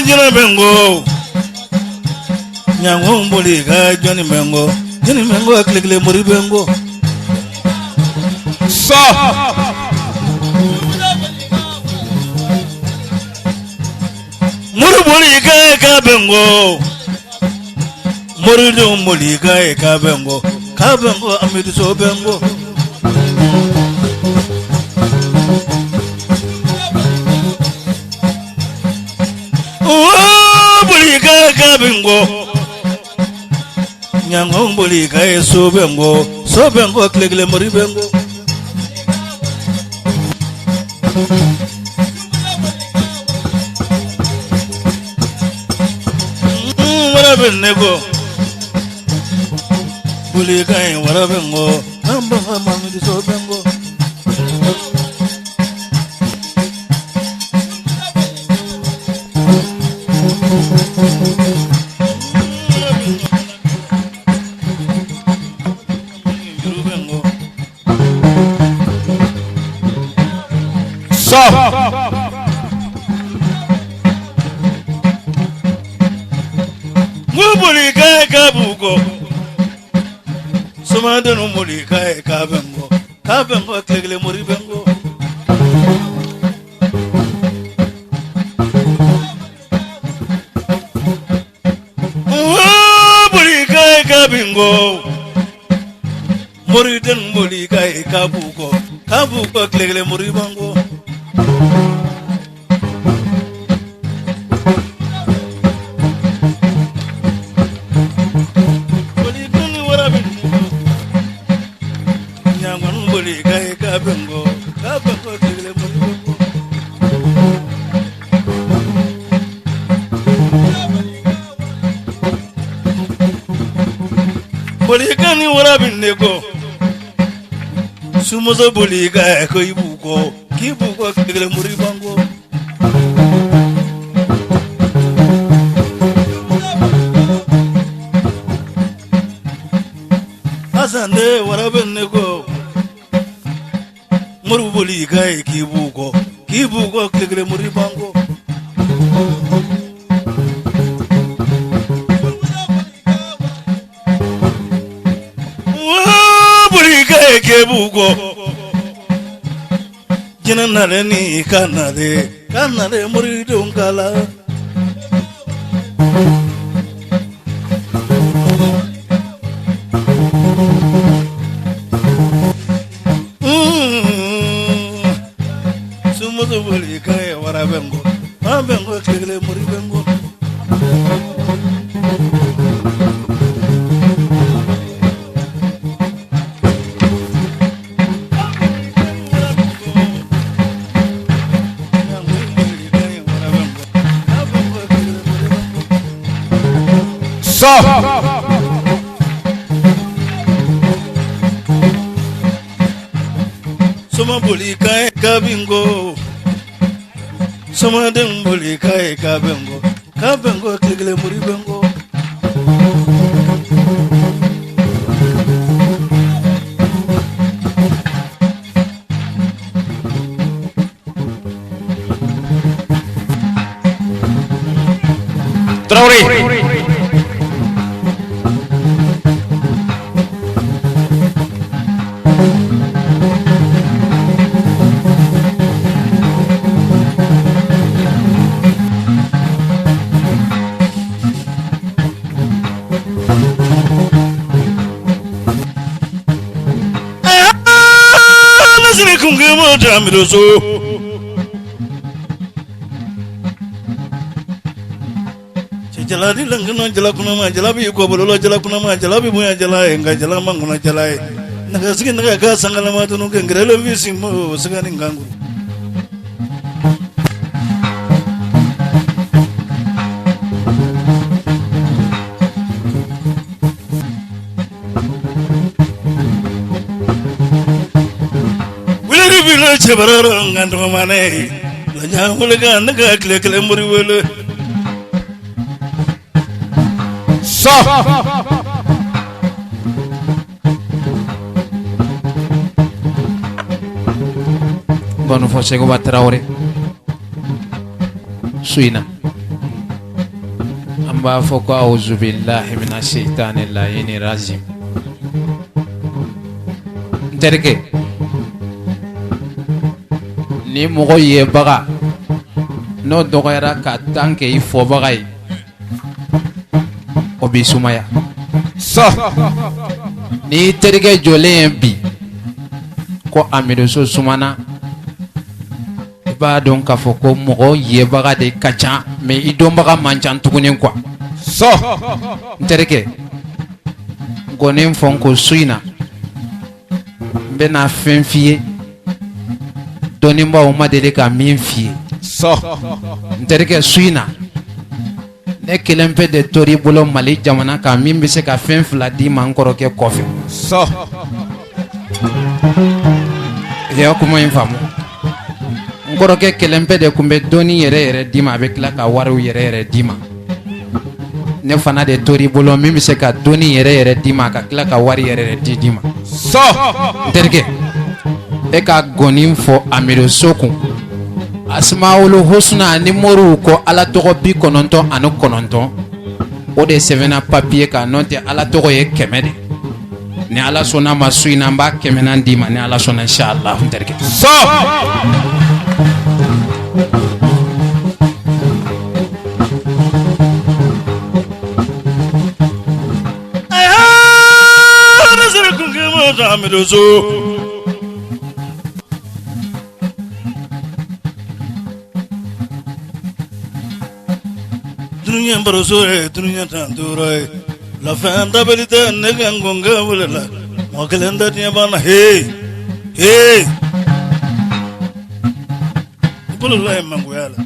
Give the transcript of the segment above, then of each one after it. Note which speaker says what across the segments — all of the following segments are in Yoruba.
Speaker 1: Jini Bengo. Nyango Mbulika Jini Bengo. Jini Bengo aklikle muri Bengo.
Speaker 2: So.
Speaker 1: Muri Mbulika eka Bengo. Muri Mbulika eka Bengo. Ka Bengo amidu so Bengo. Mbulika eka Bengo. Nyango Mbulika so Bengo. So Bengo aklikle muri Bengo. Nego Mbulika wara Bengo namba mami so Bengo
Speaker 2: So
Speaker 1: Mbulika eka Bugo Somada no Mbulika eka Bengo Ka Bengo aklikle muri Bengo Mbulika eka Bengo Muridan Mbulika eka Bugo Ka Bugo aklikle muri Bengo Mbulika ni wara Bengo Sumozo Mbulika eko Ibugo Kibugo aklikle muri Bengo Asande wara Bengo Muri Mbulika Kibugo Kibugo aklikle muri Bengo Mbulika Kibugo Jina nare ni kanade muri Dongala Sumozo Mbulika wara Bengo Bengo aklikle muri Bengo
Speaker 2: So
Speaker 1: Soma Mbulika eka Bengo Somada Mbulika eka Bengo Ka Bengo aklikle muri Bengo
Speaker 2: Traore
Speaker 1: Nasini kungemo jamiroso Jaladi langano jalakunama jalabi ko bololo jalakunama jalabi buya jalae nga jalama nguna jalae nagasiki naga sangala matunu ngrelo visimo sagani ngangu Wili bilo chebararo ngando mane la nyamule ga naga kle muri wele
Speaker 2: So Bonu Fosego Traore Suina
Speaker 3: an b'a fɔ ko awuzu billahi mina shaitani layini razim. N terikɛ, ni mɔgɔ yebaga n'o dɔgɔyara ka tan kɛ i fɔbaga ye o b'i sumaya. Ni terikɛ jɔlen ye bi ko Amidu sumana, i b'a dɔn k'a fɔ ko mɔgɔ yebaga de ka ca mais i dɔnbaga man ca tuguni quoi. N terikɛ, n kɔni fɔ n ko su in na n bɛna fɛn f'i ye dɔnnibaw ma deli ka min f'i ye. N terikɛ, su in na ne kelen pe de tori bolo Mali jamana kan min bɛ se ka fɛn fila d'i ma n kɔrɔkɛ kɔfɛ. I y'a kuma in faamu. N kɔrɔkɛ kelen pe de kun bɛ dɔnni yɛrɛ d'i ma, a bɛ tila ka wariw yɛrɛ d'i ma. Ne fana de tori bolo min bɛ se ka dɔnni yɛrɛ d'i ma, ka tila ka wari yɛrɛ d'i ma. N terikɛ, e ka gɔni fɔ Amidu kun. Asmaul Husna ni moriw ko ala tɔgɔ 99 o de sɛbɛnna papier kan, n'o tɛ ala tɔgɔ ye 100 de. Ni ala sɔnna ma su in na n b'a 100 d'i ma, ni ala sɔnna inshallah. N terikɛ,
Speaker 1: Amidu dunia baroso dunia tanturai la fanda belita negan gonga wala makalenda dia bana hey bulu la manguela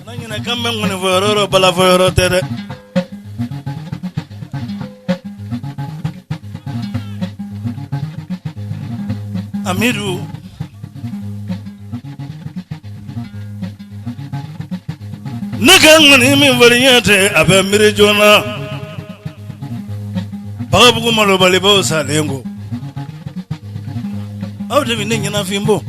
Speaker 1: nanya kambe ngone vororo bala vororo tere Amidu nakan ngani min variyate abe mire jona babu malo bali bo salengo awde min nyina fimbo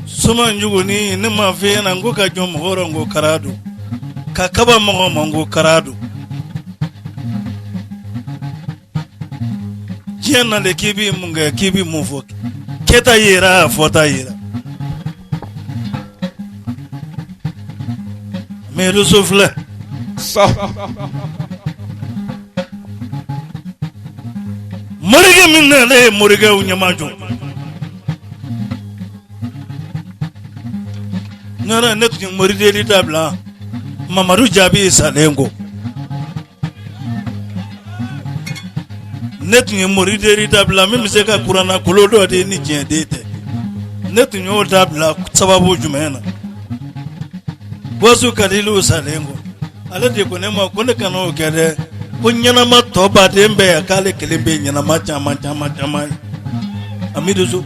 Speaker 1: suma njuguni ne ma fe na ngo ka jom horo ngo karadu ka kaba mo ngo karadu jiana le kibi munga kibi mufo keta yera fota yera Meru souffle Morige minna le morige unyamajo Nara netu moride di tabla Mamaru jabi salengo Netu moride di tabla mimi seka kurana kolodo de ni jendete Netu nyo tabla sababu jumena Wasu kalilu salengo ala de konema kone kanu kede kunyana ma toba dembe ya kale kelembe nyana ma chama Amidu zo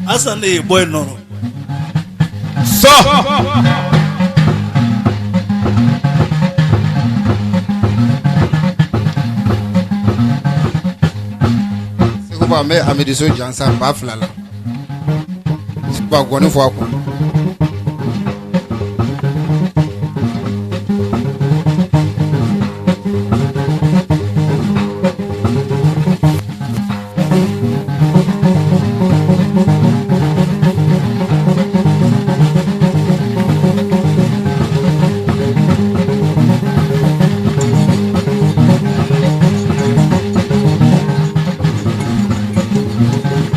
Speaker 1: asane boy noro
Speaker 4: Sekuba me Amidu so jansan ba flala Sekuba goni fo akwa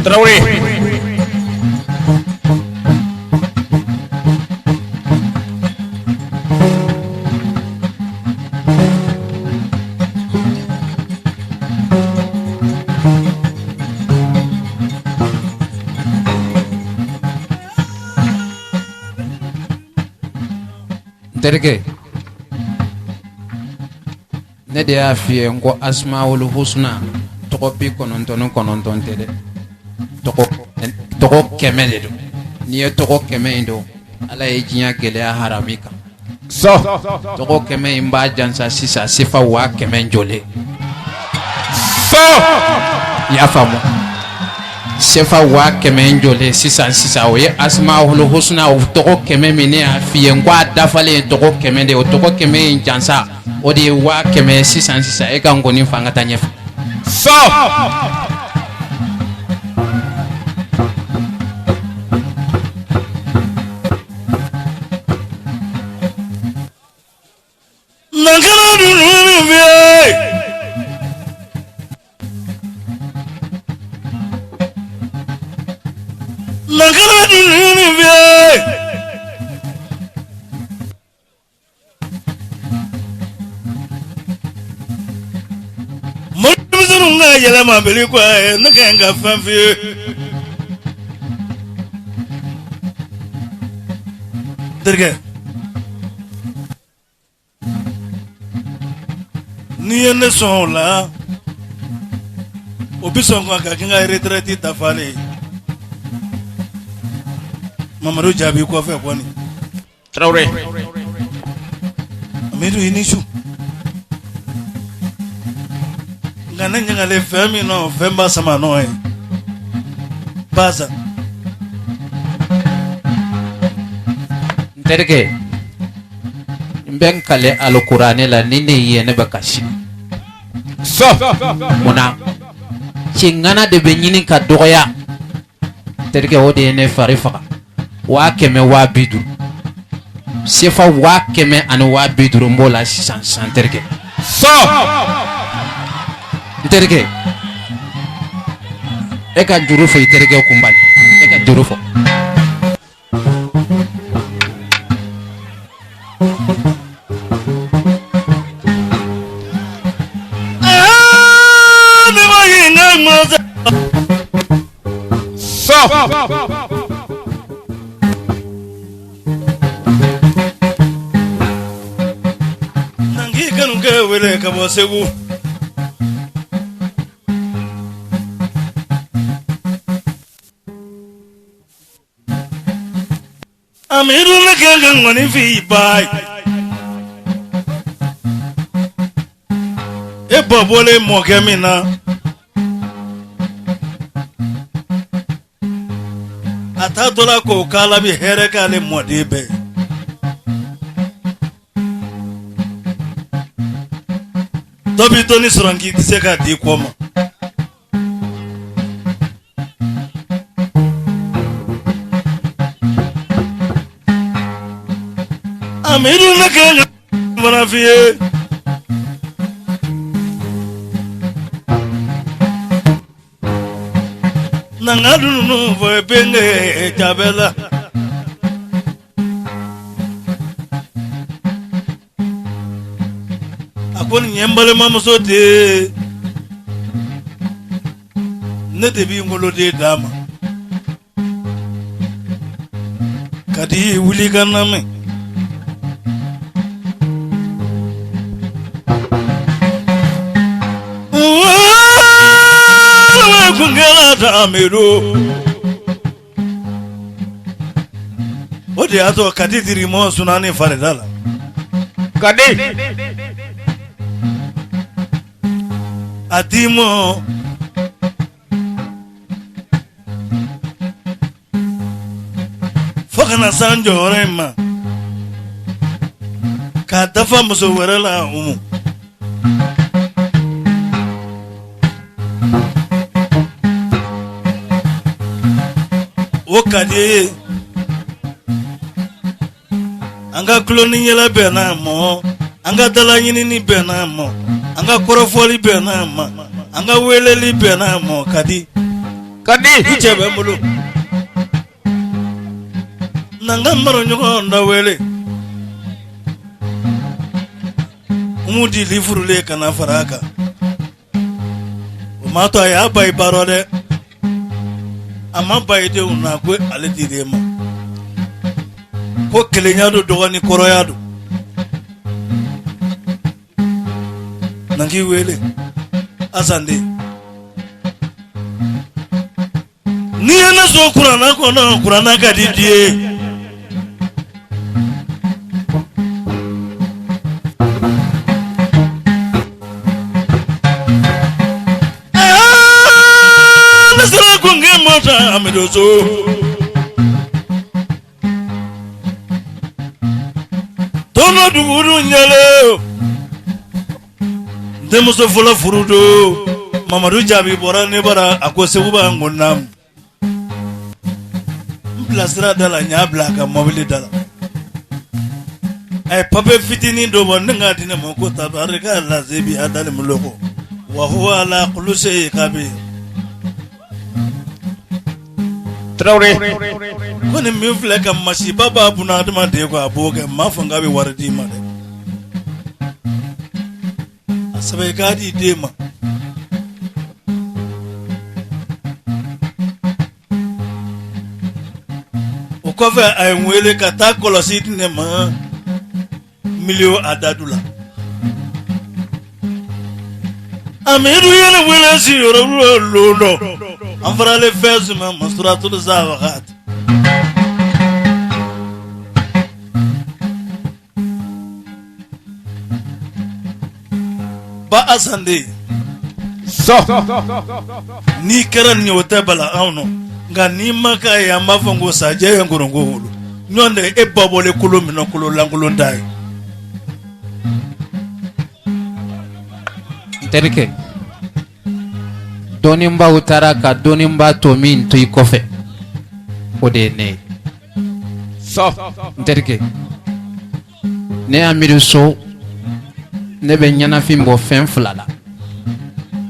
Speaker 2: Traoré.
Speaker 3: Terike, ne de y'a f'i ye ko Asmaul Husna tɔgɔ 99 tɛ dɛ, tɔgɔ 100 de don. N'i ye tɔgɔ 100 in don, Ala ye diɲɛ gɛlɛya harami kan. Tɔgɔ 100 in b'a jansa sisan sefa 100,000 jɔlen. I y'a faamu. sefa wa kɛmɛ jɔlen sisan o ye Asmaul Husna o tɔgɔ kɛmɛ min ne y'a f'i ye n ko a dafalen tɔgɔ kɛmɛ de o tɔgɔ kɛmɛ in jansa o de ye wa kɛmɛ sisan e ka nkɔni fa ka taa ɲɛfɛ.
Speaker 2: Stop.
Speaker 1: Nangana dunu vie. Nangana dunu vie. Mɔdɛmuso nga yɛlɛma beli kwa ne ka n ka fɛn f'i ye. Terikɛ. N'i ye ne sɔn o la o bi sɔn ka kɛ n ka retraite dafalen Mamadu jaabi kɔfɛ kɔni
Speaker 2: Traoré.
Speaker 1: Amidu i ni su nka ne ɲagalen fɛn min nɔ fɛn b'a sama nɔ ye Baza
Speaker 3: n terikɛ n bɛ n kale alikuranɛ la ni ne ye ne bɛ kasi
Speaker 2: Stop.
Speaker 3: munna cɛŋana de bɛ ɲini ka dɔgɔya terikɛ o de ye ne fari faga 150,000 sefa 150,000 n b'o la sisan terikɛ.
Speaker 2: Stop.
Speaker 3: n terikɛ e ka juru fɔ i terikɛ kunbali e ka juru fɔ.
Speaker 2: Stop.
Speaker 1: nangi kanu kɛ wele ka bɔ Segu Amidu ne kɛ ka ŋɔni f'i ba ye e bɔbɔlen mɔkɛ min na a t'a to la k'o k'ala bi hɛrɛ k'ale mɔden bɛɛ dɔ b'i to ni sɔrɔ k'i tɛ se k'a di kɔ ma Amidu ne kɛ ka fana f'i ye nanga dunu fɔ benge jabela a ko nin ye n balimamuso de ye ne de b'i woloden d'a ma ka di wuli ka na mɛn kungela ta Amidu o de y'a to Kati Dirimo sunani farida la
Speaker 2: Kadi.
Speaker 1: a dimo fo kana san jɔyɔrɔ in ma k'a dafa muso wɛrɛ la Umu o ka di ye an ka kuloni yɛlɛ bɛn n'a mɔ an ka dala ɲinini bɛn n'a mɔ an ka kɔrɔfɔli bɛn n'a ma an ka weleli bɛn n'a mɔ Kadi
Speaker 2: Kadi.
Speaker 1: i cɛ bɛ n bolo n'an ka maroɲɔgɔn da wele Umu dili furulen kana fara a kan o m'a to a y'a ba i baarɔ dɛ a ma ba i denw na ko ale dir'e ma ko kelenya do dɔgɔni kɔrɔya do n'an k'i wele Asande n'i ye ne sɔn kuranna kɔnɔ kuranna ka di ye ne sera ko n kɛ mɔ amidoso tono duguru nyale demuso fola furudo Mamadou Jabi bora ne bara akose uba ngonam plasra dala nya blaka mobile dala ay pape fitini do bon nga dina mo ko tabaraka la zebi adal muloko wa huwa ala kulli shay kabir
Speaker 2: Traoré
Speaker 1: kone mi fle kam mashi baba buna dama de ko aboge ma fanga be wardi ma de asabe gadi de ma o ko fe ay mwele kata kolosi ne ma milio adadula amiru yele wele si yoro lolo anfara le fezuma masuratul zawagat ba asande
Speaker 2: so
Speaker 1: ni karan nyote bala awno nga ni maka ya mafango saje ya ngorongo hulu nyonde e babole kulo mino kulo langulo ndai
Speaker 3: terke donimba utara ka donimba to min to ikofe ode ne
Speaker 2: so
Speaker 3: terke ne amiru so ne be nyana fimbo fen flala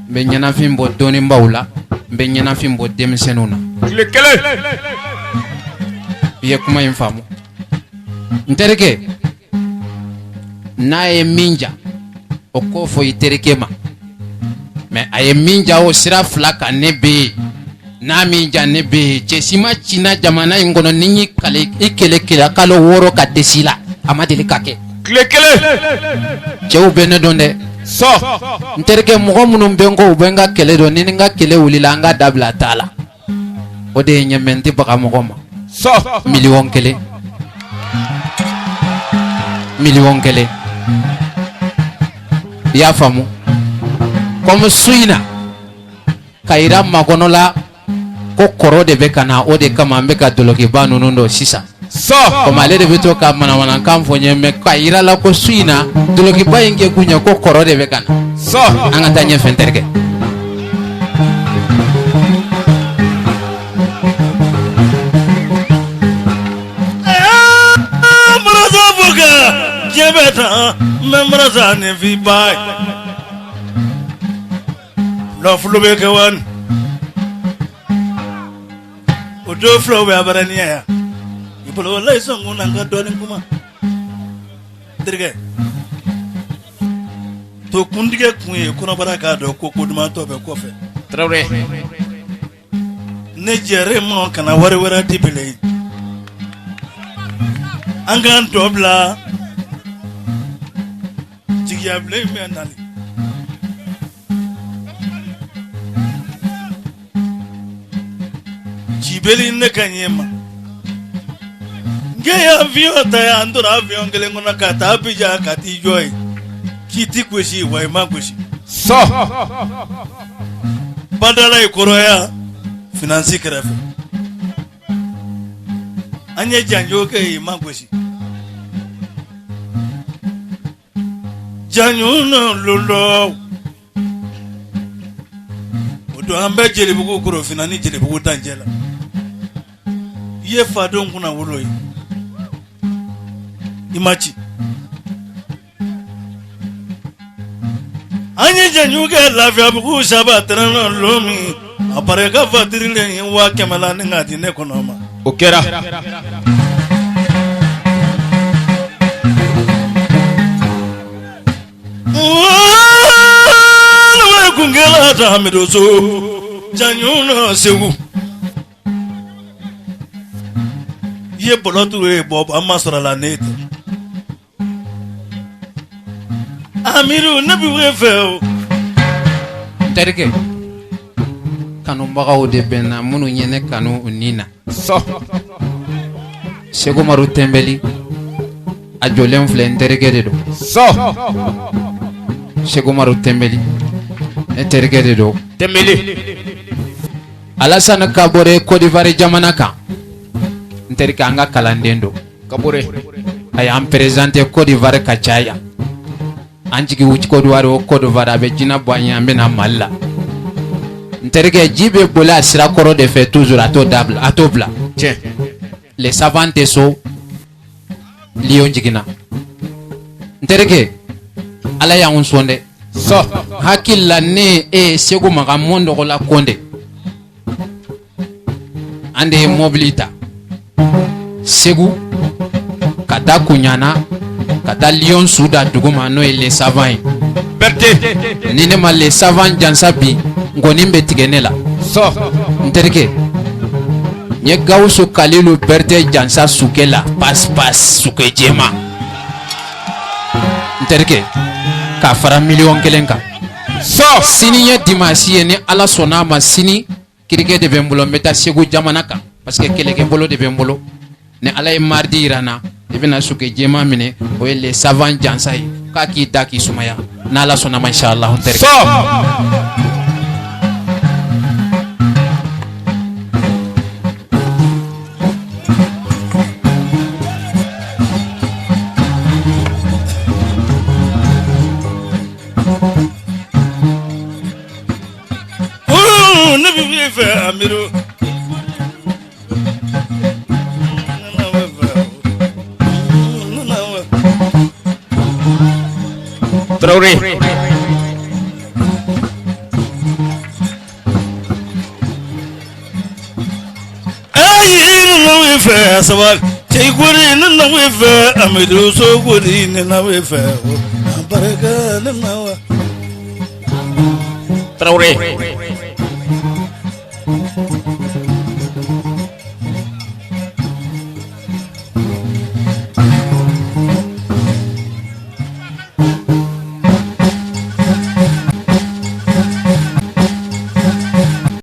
Speaker 3: be nyana fimbo donimba ula be nyana fimbo demsenuna
Speaker 2: kele
Speaker 3: ye kuma infamu terke na e minja o ko fo iterke ma mais aye minja o sira flaka nebe na minja nebe chesima china jamana ingono ninyi kale ikele kila kalo woro ka desila amadeli kake
Speaker 2: kele
Speaker 3: chew bene donde
Speaker 2: so
Speaker 3: nterke mogo munum bengo ubenga kele do ninga kele wulila nga dabla tala ode nyementi baka mogo ma
Speaker 2: so
Speaker 3: million kele ya famu comme suina kaira magonola ko koro de be kana o de kama mbeka doloki banu nundo sisa
Speaker 2: so
Speaker 3: comme ale de beto ka mana kam fonye me kaira la ko suina doloki bayenge kunya ko koro de be kana
Speaker 2: so
Speaker 3: anga tanye fenterke
Speaker 1: maraza boga jebeta memraza ne vi bay lo flo be kawan o do flo be abarania ya ibolo lay songu nanga doni kuma dirge to kundige kunye kuna baraka do ko koduma to be kofe
Speaker 2: Traoré
Speaker 1: ne jere mo kana wara tibele angan dobla jigyable me nani jibeli ne kanyema ngeya avion ta ya andora avion ngele ngona kata bija kati joy kiti kweshi wa ma kweshi
Speaker 2: so
Speaker 1: badala ikoroya finansi krefe anye janjo ke ma kweshi janyo no lolo odo ambe jeli bugu kuro finani jeli bugu tanjela ye fadon kuna wolo yi imachi anye janyo ke lafia bugu shaba trano lomi apare ka fatirile wa kemala ngati ne konoma
Speaker 2: okera
Speaker 1: kungela ta amidoso janyo sewu ye bolotu e bob amasra la net amiru nabi wefe
Speaker 3: terke kanu bagaw de bena munu nyene kanu unina
Speaker 2: so
Speaker 3: sego maru tembeli a jolem flen terke de do
Speaker 2: so
Speaker 3: sego maru tembeli e terke de do
Speaker 2: temeli
Speaker 3: Alassane Kabore Côte d'Ivoire jamana kan n terikɛ an ka kalanden don
Speaker 2: Kabore.
Speaker 3: a y'an présenté Côte d'Ivoire ka caya an jigi wuci Côte d'Ivoire o Côte d'Ivoire a bɛ jinɛ bɔ an ye an bɛna Mali la n terikɛ ji bɛ boli a sira kɔrɔ de fɛ toujours a t'o dabila a t'o bila
Speaker 2: Tiens.
Speaker 3: les savants tɛ so lion jiginna n terikɛ ala y'anw sɔn dɛ
Speaker 2: So.
Speaker 3: hakili la ne e ye Segu Makan mon dɔgɔla Konde an de ye mobili ta Segu ka taa Kuɲana ka taa lion su da dugu ma n'o ye les savants ye
Speaker 2: Berthe.
Speaker 3: ni ne ma les savants jansa bi nkɔni bɛ tigɛ ne la
Speaker 2: So.
Speaker 3: n terikɛ n ye Gawusu Kalilu Berthe jansa suke la pas suke jɛma n terikɛ k'a fara miliyɔn 1 kan
Speaker 2: So.
Speaker 3: sini ye dimanche ye ni ala sɔnna a ma sini kirike de bɛ n bolo n bɛ taa Segu jamana kan parce que kɛlɛkɛbolo de bɛ n bolo ni ala ye mardi yira n na i bɛna suke jɛma minɛ o ye les savants jansa ye k'a k'i da k'i sumaya n'ala sɔnna ma inshallah n terikɛ
Speaker 2: So.
Speaker 1: Ne bɛ fɛ Amiru.
Speaker 2: Traoré.
Speaker 1: Ayi ne bɛ fɛ sabali. Cɛ gori ne bɛ fɛ Amiru so gori ne bɛ fɛ. Barika ne na wa.
Speaker 2: Traoré.